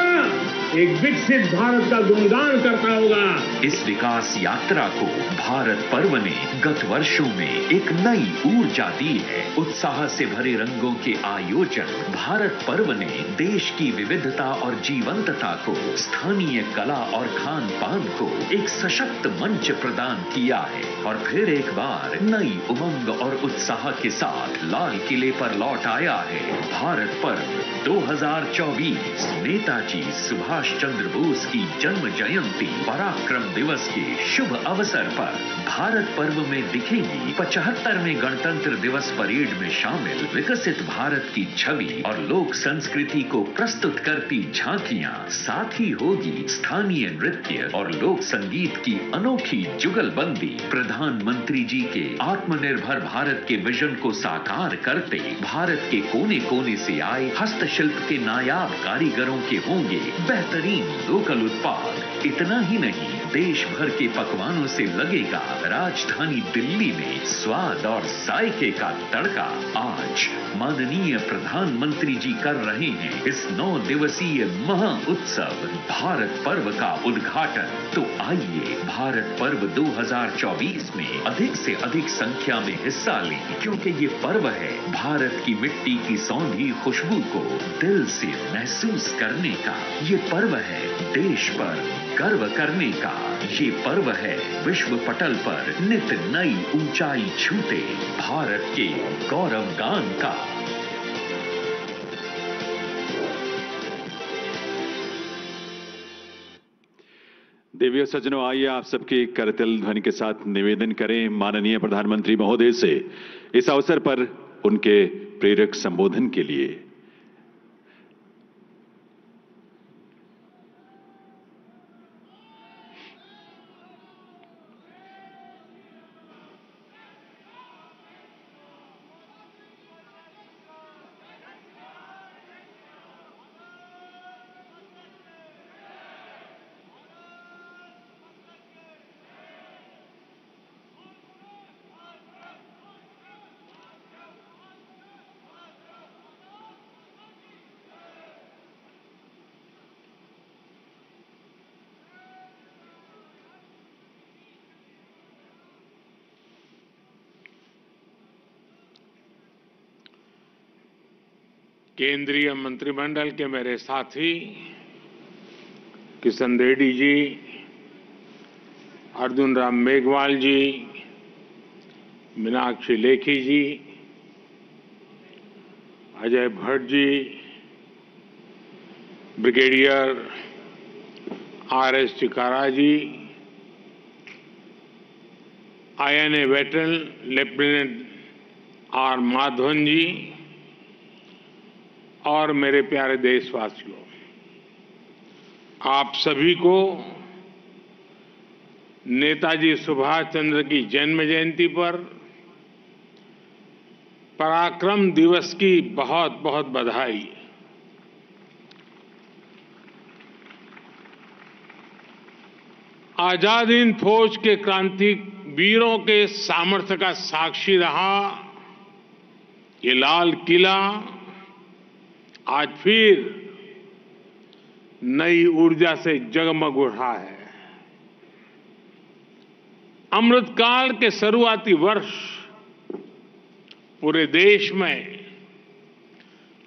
एक विकसित भारत का गुणगान करता होगा। इस विकास यात्रा को भारत पर्व ने गत वर्षों में एक नई ऊर्जा दी है। उत्साह से भरे रंगों के आयोजन भारत पर्व ने देश की विविधता और जीवंतता को, स्थानीय कला और खान पान को एक सशक्त मंच प्रदान किया है। और फिर एक बार नई उमंग और उत्साह के साथ लाल किले पर लौट आया है भारत पर्व 2024। नेताजी सुभाष चंद्र बोस की जन्म जयंती पराक्रम दिवस के शुभ अवसर पर भारत पर्व में दिखेगी 75वें गणतंत्र दिवस परेड में शामिल विकसित भारत की छवि और लोक संस्कृति को प्रस्तुत करती झांकियां। साथ ही होगी स्थानीय नृत्य और लोक संगीत की अनोखी जुगलबंदी। प्रधानमंत्री जी के आत्मनिर्भर भारत के विजन को साकार करते भारत के कोने कोने से आए हस्तशिल्प के नायाब कारीगरों के होंगे बेहतरीन लोकल उत्पाद। इतना ही नहीं, देश भर के पकवानों से लगेगा राजधानी दिल्ली में स्वाद और जायके का तड़का। आज माननीय प्रधानमंत्री जी कर रहे हैं इस 9 दिवसीय महा उत्सव भारत पर्व का उद्घाटन। तो आइए भारत पर्व 2024 में अधिक से अधिक संख्या में हिस्सा लें, क्योंकि ये पर्व है भारत की मिट्टी की सौंधी खुशबू को दिल से महसूस करने का। ये पर्व है देश पर गर्व करने का। ये पर्व है विश्व पटल पर नित नई ऊंचाई छूते भारत के गौरव गान का। देवियों सज्जनों, आइए आप सबकी करतल ध्वनि के साथ निवेदन करें माननीय प्रधानमंत्री महोदय से इस अवसर पर उनके प्रेरक संबोधन के लिए। केंद्रीय मंत्रिमंडल के मेरे साथी Kishan Reddy ji, Arjun Ram Meghwal ji, Meenakshi Lekhi ji, Ajay Bhatt ji, brigadier RS. Chikara ji, INA veteran lieutenant R. Madhavan ji और मेरे प्यारे देशवासियों, आप सभी को नेताजी सुभाष चंद्र की जन्म जयंती पर पराक्रम दिवस की बहुत बहुत बधाई। आजाद हिंद फौज के क्रांतिक वीरों के सामर्थ्य का साक्षी रहा ये लाल किला आज फिर नई ऊर्जा से जगमग उठा है। अमृतकाल के शुरुआती वर्ष पूरे देश में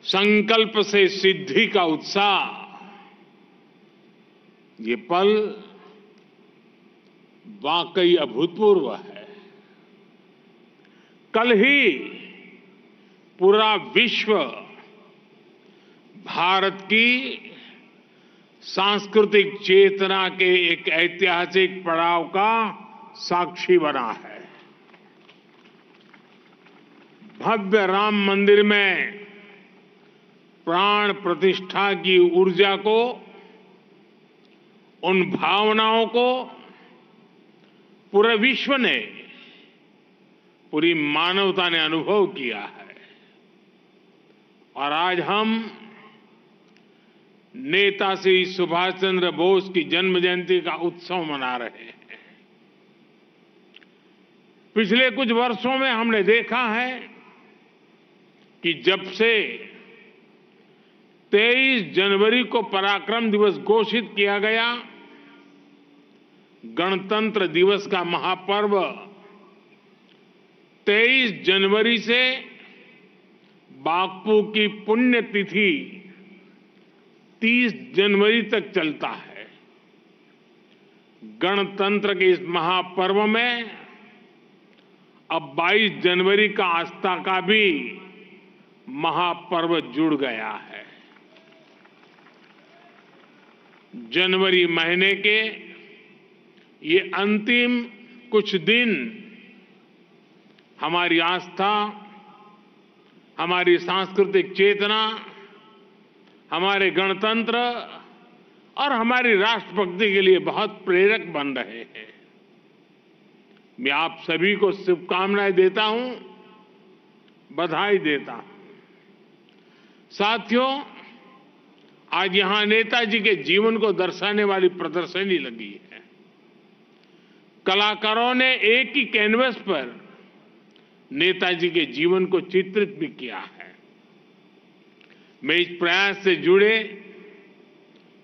संकल्प से सिद्धि का उत्साह, ये पल वाकई अभूतपूर्व है। कल ही पूरा विश्व भारत की सांस्कृतिक चेतना के एक ऐतिहासिक पड़ाव का साक्षी बना है। भव्य राम मंदिर में प्राण प्रतिष्ठा की ऊर्जा को, उन भावनाओं को पूरे विश्व ने, पूरी मानवता ने अनुभव किया है। और आज हम नेताजी सुभाष चंद्र बोस की जन्म जयंती का उत्सव मना रहे हैं। पिछले कुछ वर्षों में हमने देखा है कि जब से 23 जनवरी को पराक्रम दिवस घोषित किया गया, गणतंत्र दिवस का महापर्व 23 जनवरी से बापू की पुण्यतिथि 30 जनवरी तक चलता है। गणतंत्र के इस महापर्व में अब 22 जनवरी का आस्था का भी महापर्व जुड़ गया है। जनवरी महीने के ये अंतिम कुछ दिन हमारी आस्था, हमारी सांस्कृतिक चेतना, हमारे गणतंत्र और हमारी राष्ट्रभक्ति के लिए बहुत प्रेरक बन रहे हैं। मैं आप सभी को शुभकामनाएं देता हूं, बधाई देता हूं। साथियों, आज यहां नेताजी के जीवन को दर्शाने वाली प्रदर्शनी लगी है। कलाकारों ने एक ही कैनवस पर नेताजी के जीवन को चित्रित भी किया है। मैं इस प्रयास से जुड़े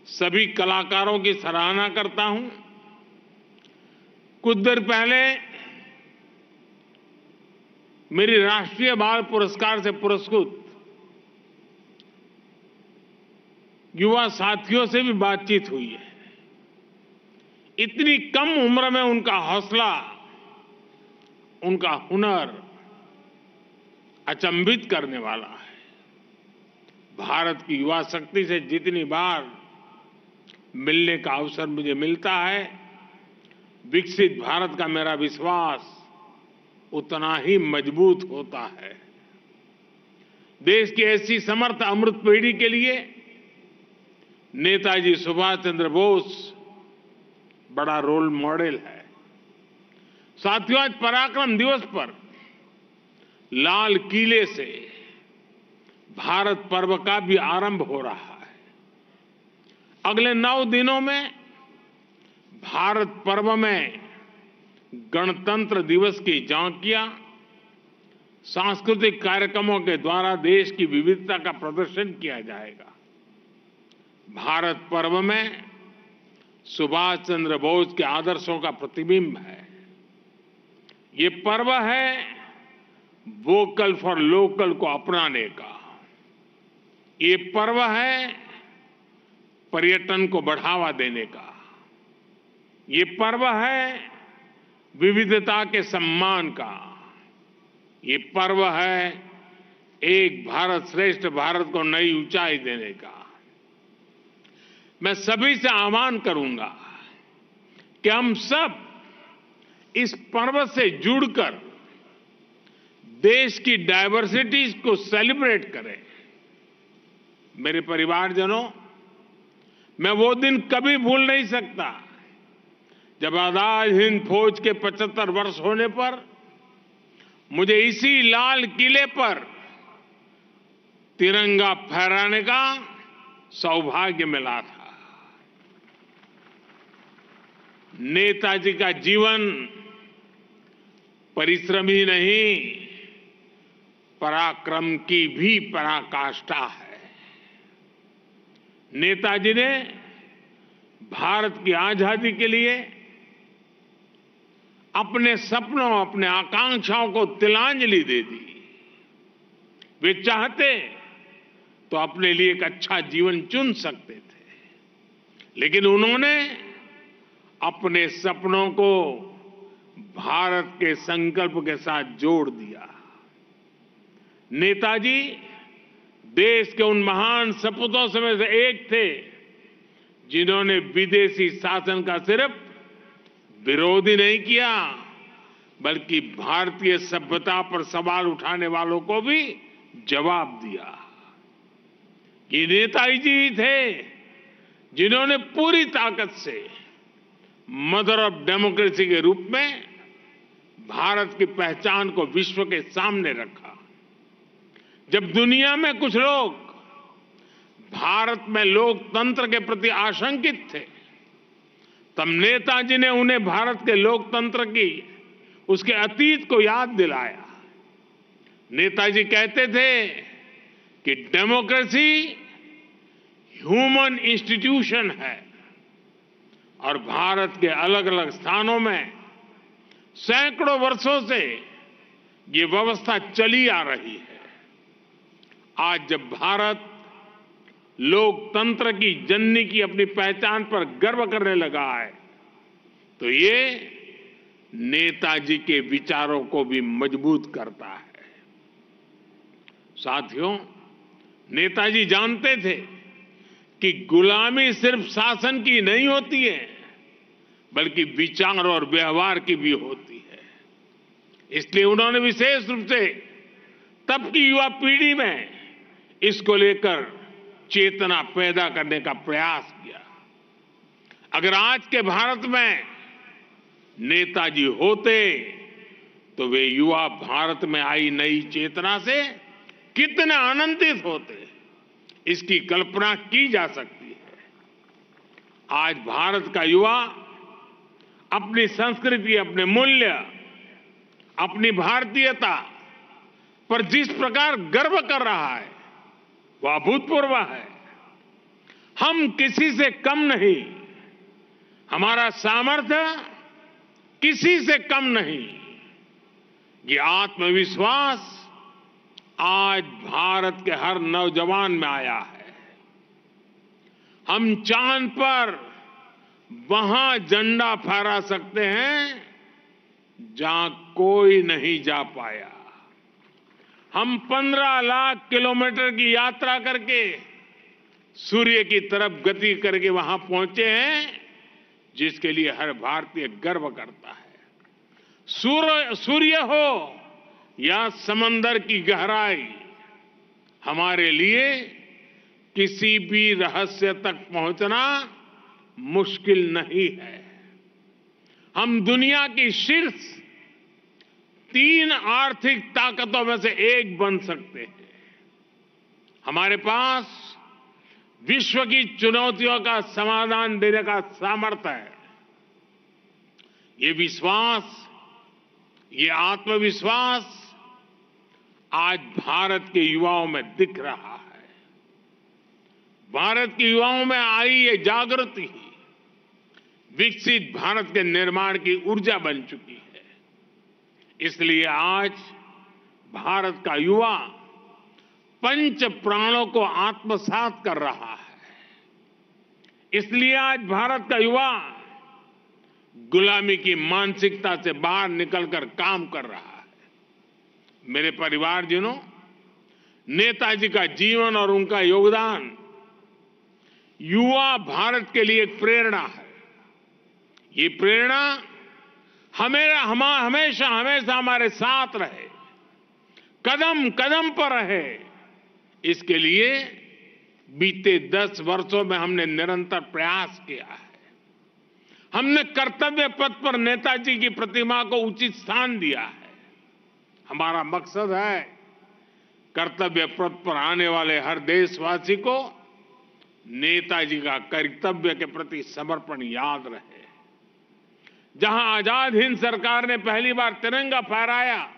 सभी कलाकारों की सराहना करता हूं। कुछ देर पहले मेरी राष्ट्रीय बाल पुरस्कार से पुरस्कृत युवा साथियों से भी बातचीत हुई है। इतनी कम उम्र में उनका हौसला, उनका हुनर अचंभित करने वाला है। भारत की युवा शक्ति से जितनी बार मिलने का अवसर मुझे मिलता है, विकसित भारत का मेरा विश्वास उतना ही मजबूत होता है। देश की ऐसी समर्थ अमृत पीढ़ी के लिए नेताजी सुभाष चंद्र बोस बड़ा रोल मॉडल है। साथियों, आज पराक्रम दिवस पर लाल किले से भारत पर्व का भी आरंभ हो रहा है। अगले 9 दिनों में भारत पर्व में गणतंत्र दिवस की झांकियां, सांस्कृतिक कार्यक्रमों के द्वारा देश की विविधता का प्रदर्शन किया जाएगा। भारत पर्व में सुभाष चंद्र बोस के आदर्शों का प्रतिबिंब है। ये पर्व है वोकल फॉर लोकल को अपनाने का। ये पर्व है पर्यटन को बढ़ावा देने का। ये पर्व है विविधता के सम्मान का। ये पर्व है एक भारत श्रेष्ठ भारत को नई ऊंचाई देने का। मैं सभी से आह्वान करूंगा कि हम सब इस पर्व से जुड़कर देश की डायवर्सिटीज को सेलिब्रेट करें। मेरे परिवारजनों, मैं वो दिन कभी भूल नहीं सकता जब आजाद हिंद फौज के 75 वर्ष होने पर मुझे इसी लाल किले पर तिरंगा फहराने का सौभाग्य मिला था। नेताजी का जीवन परिश्रम ही नहीं, पराक्रम की भी पराकाष्ठा है। नेताजी ने भारत की आजादी के लिए अपने सपनों, अपने आकांक्षाओं को तिलांजलि दे दी। वे चाहते तो अपने लिए एक अच्छा जीवन चुन सकते थे, लेकिन उन्होंने अपने सपनों को भारत के संकल्प के साथ जोड़ दिया। नेताजी देश के उन महान सपूतों में से एक थे जिन्होंने विदेशी शासन का सिर्फ विरोध ही नहीं किया, बल्कि भारतीय सभ्यता पर सवाल उठाने वालों को भी जवाब दिया। ये नेताजी थे जिन्होंने पूरी ताकत से मदर ऑफ डेमोक्रेसी के रूप में भारत की पहचान को विश्व के सामने रखा। जब दुनिया में कुछ लोग भारत में लोकतंत्र के प्रति आशंकित थे, तब नेताजी ने उन्हें भारत के लोकतंत्र की उसके अतीत को याद दिलाया। नेताजी कहते थे कि डेमोक्रेसी ह्यूमन इंस्टीट्यूशन है और भारत के अलग अलग स्थानों में सैकड़ों वर्षों से ये व्यवस्था चली आ रही है। आज जब भारत लोकतंत्र की जननी की अपनी पहचान पर गर्व करने लगा है, तो ये नेताजी के विचारों को भी मजबूत करता है। साथियों, नेताजी जानते थे कि गुलामी सिर्फ शासन की नहीं होती है, बल्कि विचार और व्यवहार की भी होती है। इसलिए उन्होंने विशेष रूप से तब की युवा पीढ़ी में इसको लेकर चेतना पैदा करने का प्रयास किया। अगर आज के भारत में नेताजी होते तो वे युवा भारत में आई नई चेतना से कितने आनंदित होते, इसकी कल्पना की जा सकती है। आज भारत का युवा अपनी संस्कृति, अपने मूल्य, अपनी भारतीयता पर जिस प्रकार गर्व कर रहा है वह अभूतपूर्व है। हम किसी से कम नहीं, हमारा सामर्थ्य किसी से कम नहीं। ये आत्मविश्वास आज भारत के हर नौजवान में आया है। हम चांद पर वहां झंडा फहरा सकते हैं जहां कोई नहीं जा पाया। हम 15 लाख किलोमीटर की यात्रा करके सूर्य की तरफ गति करके वहां पहुंचे हैं, जिसके लिए हर भारतीय गर्व करता है। सूर्य हो या समंदर की गहराई, हमारे लिए किसी भी रहस्य तक पहुंचना मुश्किल नहीं है। हम दुनिया की शीर्ष 3 आर्थिक ताकतों में से एक बन सकते हैं। हमारे पास विश्व की चुनौतियों का समाधान देने का सामर्थ्य है। ये विश्वास, ये आत्मविश्वास आज भारत के युवाओं में दिख रहा है। भारत के युवाओं में आई ये जागृति विकसित भारत के निर्माण की ऊर्जा बन चुकी है। इसलिए आज भारत का युवा पंच प्राणों को आत्मसात कर रहा है। इसलिए आज भारत का युवा गुलामी की मानसिकता से बाहर निकलकर काम कर रहा है। मेरे परिवारजनों, नेताजी का जीवन और उनका योगदान युवा भारत के लिए एक प्रेरणा है। ये प्रेरणा हमेशा हमारे साथ रहे, कदम कदम पर रहे। इसके लिए बीते 10 वर्षों में हमने निरंतर प्रयास किया है। हमने कर्तव्य पथ पर नेताजी की प्रतिमा को उचित स्थान दिया है। हमारा मकसद है कर्तव्य पथ पर आने वाले हर देशवासी को नेताजी का कर्तव्य के प्रति समर्पण याद रहे। जहां आजाद हिंद सरकार ने पहली बार तिरंगा फहराया,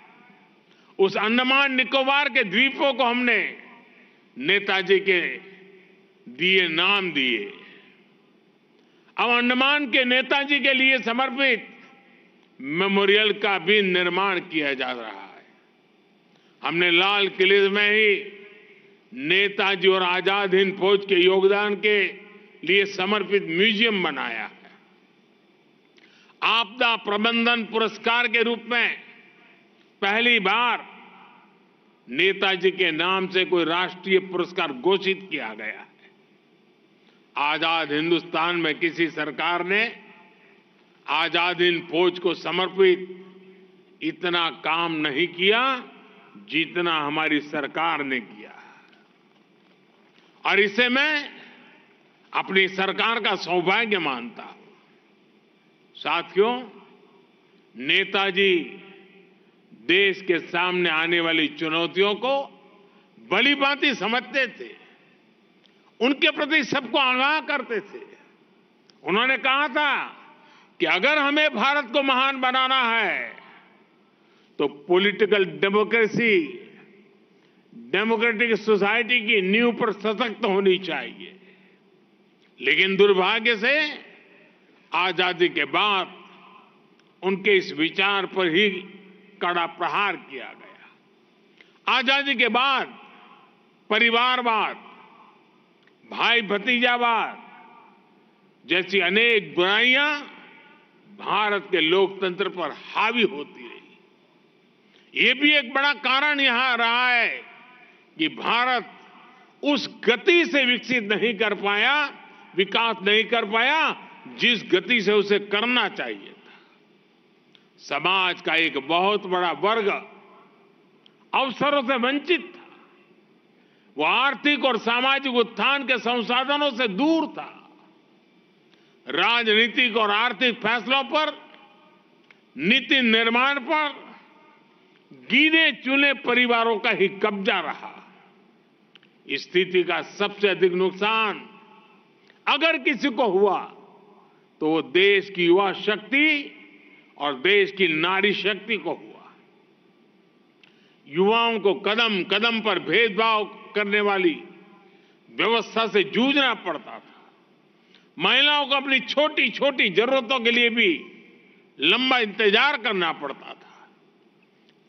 उस अंडमान निकोबार के द्वीपों को हमने नेताजी के नाम दिए। अब अंडमान के नेताजी के लिए समर्पित मेमोरियल का भी निर्माण किया जा रहा है। हमने लाल किले में ही नेताजी और आजाद हिंद फौज के योगदान के लिए समर्पित म्यूजियम बनाया है। आपदा प्रबंधन पुरस्कार के रूप में पहली बार नेताजी के नाम से कोई राष्ट्रीय पुरस्कार घोषित किया गया है। आजाद हिंदुस्तान में किसी सरकार ने आजाद हिंद फौज को समर्पित इतना काम नहीं किया जितना हमारी सरकार ने किया। और इसे मैं अपनी सरकार का सौभाग्य मानता हूं। साथियों, नेताजी देश के सामने आने वाली चुनौतियों को भली भांति समझते थे, उनके प्रति सबको आगाह करते थे। उन्होंने कहा था कि अगर हमें भारत को महान बनाना है तो पॉलिटिकल डेमोक्रेसी, डेमोक्रेटिक सोसाइटी की नींव पर सशक्त होनी चाहिए। लेकिन दुर्भाग्य से आजादी के बाद उनके इस विचार पर ही कड़ा प्रहार किया गया। आजादी के बाद परिवारवाद, भाई भतीजावाद जैसी अनेक बुराइयां भारत के लोकतंत्र पर हावी होती रही। ये भी एक बड़ा कारण यहां रहा है कि भारत उस गति से विकसित नहीं कर पाया, विकास नहीं कर पाया जिस गति से उसे करना चाहिए था। समाज का एक बहुत बड़ा वर्ग अवसरों से वंचित था। वो आर्थिक और सामाजिक उत्थान के संसाधनों से दूर था। राजनीतिक और आर्थिक फैसलों पर, नीति निर्माण पर गिने चुने परिवारों का ही कब्जा रहा। इस स्थिति का सबसे अधिक नुकसान अगर किसी को हुआ तो वो देश की युवा शक्ति और देश की नारी शक्ति को हुआ। युवाओं को कदम कदम पर भेदभाव करने वाली व्यवस्था से जूझना पड़ता था। महिलाओं को अपनी छोटी छोटी जरूरतों के लिए भी लंबा इंतजार करना पड़ता था।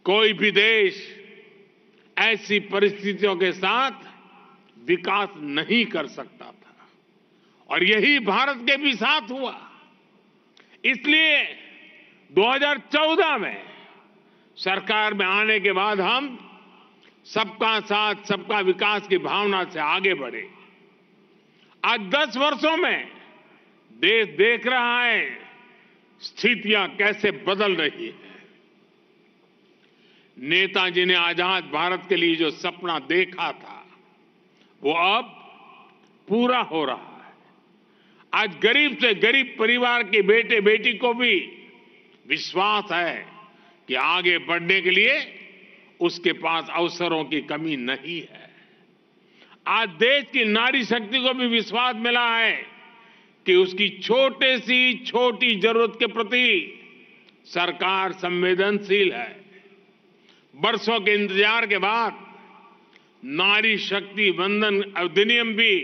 कोई भी देश ऐसी परिस्थितियों के साथ विकास नहीं कर सकता था और यही भारत के भी साथ हुआ। इसलिए 2014 में सरकार में आने के बाद हम सबका साथ सबका विकास की भावना से आगे बढ़े। आज 10 वर्षों में देश देख रहा है स्थितियां कैसे बदल रही है। नेताजी ने आजाद भारत के लिए जो सपना देखा था वो अब पूरा हो रहा है। आज गरीब से गरीब परिवार के बेटे बेटी को भी विश्वास है कि आगे बढ़ने के लिए उसके पास अवसरों की कमी नहीं है। आज देश की नारी शक्ति को भी विश्वास मिला है कि उसकी छोटे सी छोटी जरूरत के प्रति सरकार संवेदनशील है। वर्षों के इंतजार के बाद नारी शक्ति वंदन अधिनियम भी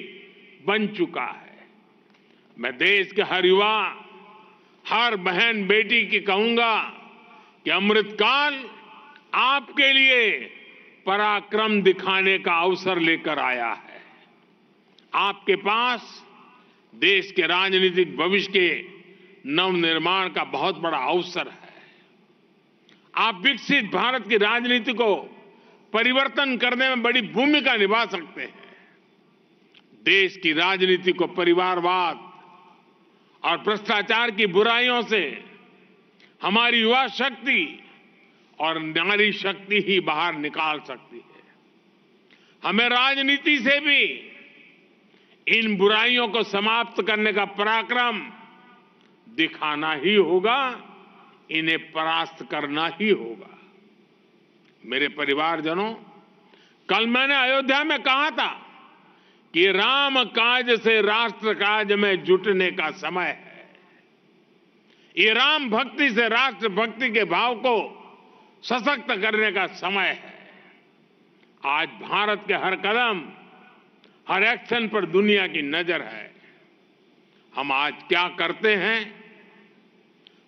बन चुका है। मैं देश के हर युवा, हर बहन बेटी की कहूंगा कि अमृतकाल आपके लिए पराक्रम दिखाने का अवसर लेकर आया है। आपके पास देश के राजनीतिक भविष्य के नवनिर्माण का बहुत बड़ा अवसर है। आप विकसित भारत की राजनीति को परिवर्तन करने में बड़ी भूमिका निभा सकते हैं। देश की राजनीति को परिवारवाद और भ्रष्टाचार की बुराइयों से हमारी युवा शक्ति और नारी शक्ति ही बाहर निकाल सकती है। हमें राजनीति से भी इन बुराइयों को समाप्त करने का पराक्रम दिखाना ही होगा, इन्हें परास्त करना ही होगा। मेरे परिवारजनों, कल मैंने अयोध्या में कहा था कि राम काज से राष्ट्र काज में जुटने का समय है। ये राम भक्ति से राष्ट्र भक्ति के भाव को सशक्त करने का समय है। आज भारत के हर कदम, हर एक्शन पर दुनिया की नजर है। हम आज क्या करते हैं,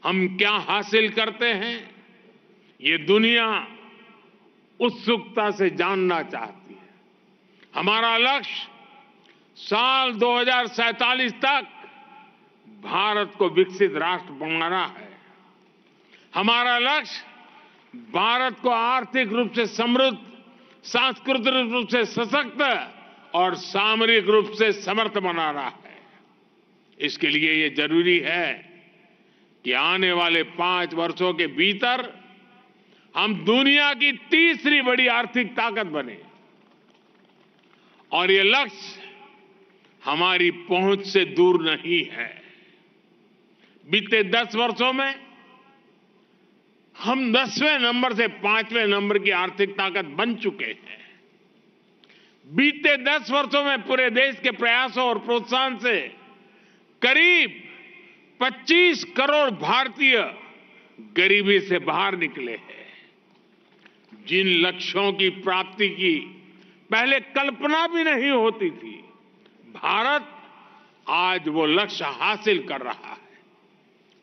हम क्या हासिल करते हैं, ये दुनिया उत्सुकता से जानना चाहती है। हमारा लक्ष्य साल 2047 तक भारत को विकसित राष्ट्र बनाना है। हमारा लक्ष्य भारत को आर्थिक रूप से समृद्ध, सांस्कृतिक रूप से सशक्त और सामरिक रूप से समर्थ बनाना है। इसके लिए ये जरूरी है कि आने वाले 5 वर्षों के भीतर हम दुनिया की तीसरी बड़ी आर्थिक ताकत बने। और ये लक्ष्य हमारी पहुंच से दूर नहीं है। बीते 10 वर्षों में हम 10वें नंबर से 5वें नंबर की आर्थिक ताकत बन चुके हैं। बीते 10 वर्षों में पूरे देश के प्रयासों और प्रोत्साहन से करीब 25 करोड़ भारतीय गरीबी से बाहर निकले हैं। जिन लक्ष्यों की प्राप्ति की पहले कल्पना भी नहीं होती थी, भारत आज वो लक्ष्य हासिल कर रहा है।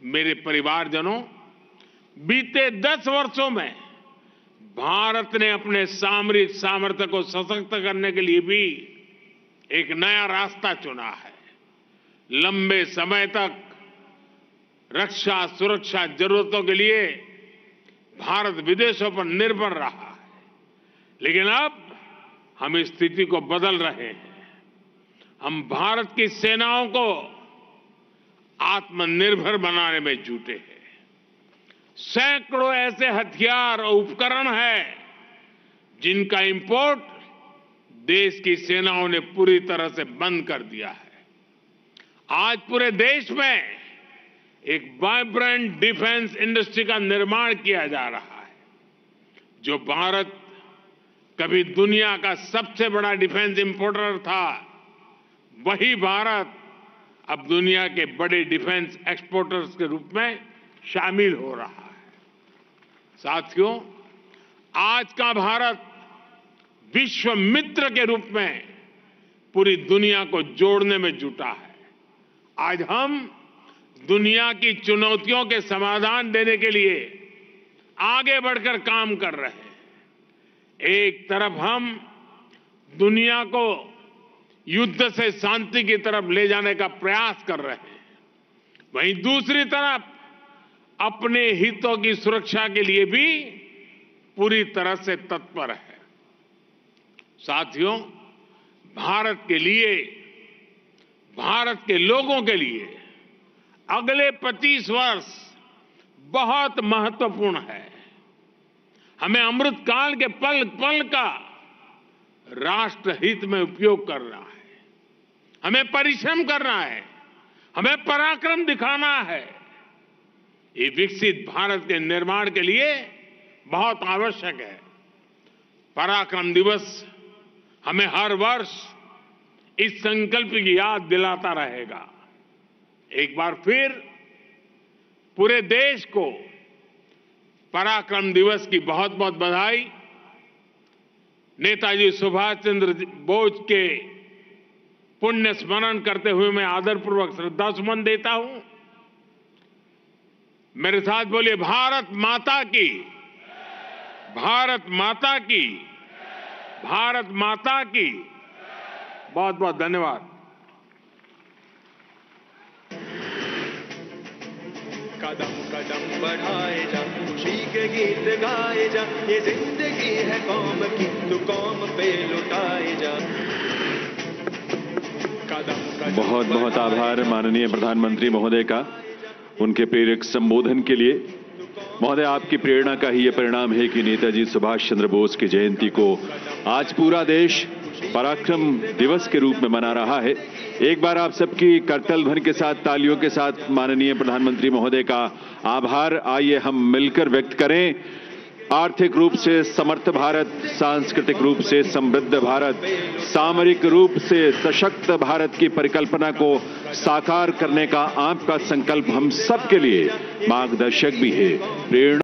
मेरे परिवारजनों, बीते 10 वर्षों में भारत ने अपने सामरिक सामर्थ्य को सशक्त करने के लिए भी एक नया रास्ता चुना है। लंबे समय तक रक्षा सुरक्षा जरूरतों के लिए भारत विदेशों पर निर्भर रहा है, लेकिन अब हम इस स्थिति को बदल रहे हैं। हम भारत की सेनाओं को आत्मनिर्भर बनाने में जुटे हैं। सैकड़ों ऐसे हथियार और उपकरण हैं जिनका इंपोर्ट देश की सेनाओं ने पूरी तरह से बंद कर दिया है। आज पूरे देश में एक वाइब्रेंट डिफेंस इंडस्ट्री का निर्माण किया जा रहा है। जो भारत कभी दुनिया का सबसे बड़ा डिफेंस इंपोर्टर था, वही भारत अब दुनिया के बड़े डिफेंस एक्सपोर्टर्स के रूप में शामिल हो रहा है। साथियों, आज का भारत विश्व मित्र के रूप में पूरी दुनिया को जोड़ने में जुटा है। आज हम दुनिया की चुनौतियों के समाधान देने के लिए आगे बढ़कर काम कर रहे हैं। एक तरफ हम दुनिया को युद्ध से शांति की तरफ ले जाने का प्रयास कर रहे हैं, वहीं दूसरी तरफ अपने हितों की सुरक्षा के लिए भी पूरी तरह से तत्पर है। साथियों, भारत के लिए, भारत के लोगों के लिए अगले 25 वर्ष बहुत महत्वपूर्ण है। हमें अमृतकाल के पल पल का राष्ट्र हित में उपयोग करना है। हमें परिश्रम करना है, हमें पराक्रम दिखाना है। ये विकसित भारत के निर्माण के लिए बहुत आवश्यक है। पराक्रम दिवस हमें हर वर्ष इस संकल्प की याद दिलाता रहेगा। एक बार फिर पूरे देश को पराक्रम दिवस की बहुत बहुत बधाई। नेताजी सुभाष चंद्र बोस के पुण्य स्मरण करते हुए मैं आदरपूर्वक श्रद्धासुमन देता हूं। मेरे साथ बोलिए, भारत माता की, भारत माता की। भारत माता की। बहुत बहुत धन्यवाद। कदम कदम बढ़ाए जा, खुशी के गीत गाए जा, ये जिंदगी है कौम की, तू कौम पे लुटाए जा। बहुत बहुत आभार माननीय प्रधानमंत्री महोदय का उनके प्रेरक संबोधन के लिए। महोदय, आपकी प्रेरणा का ही यह परिणाम है कि नेताजी सुभाष चंद्र बोस की जयंती को आज पूरा देश पराक्रम दिवस के रूप में मना रहा है। एक बार आप सबकी करतल ध्वनि के साथ, तालियों के साथ माननीय प्रधानमंत्री महोदय का आभार आइए हम मिलकर व्यक्त करें। आर्थिक रूप से समर्थ भारत, सांस्कृतिक रूप से समृद्ध भारत, सामरिक रूप से सशक्त भारत की परिकल्पना को साकार करने का आपका संकल्प हम सब के लिए मार्गदर्शक भी है, प्रेरणा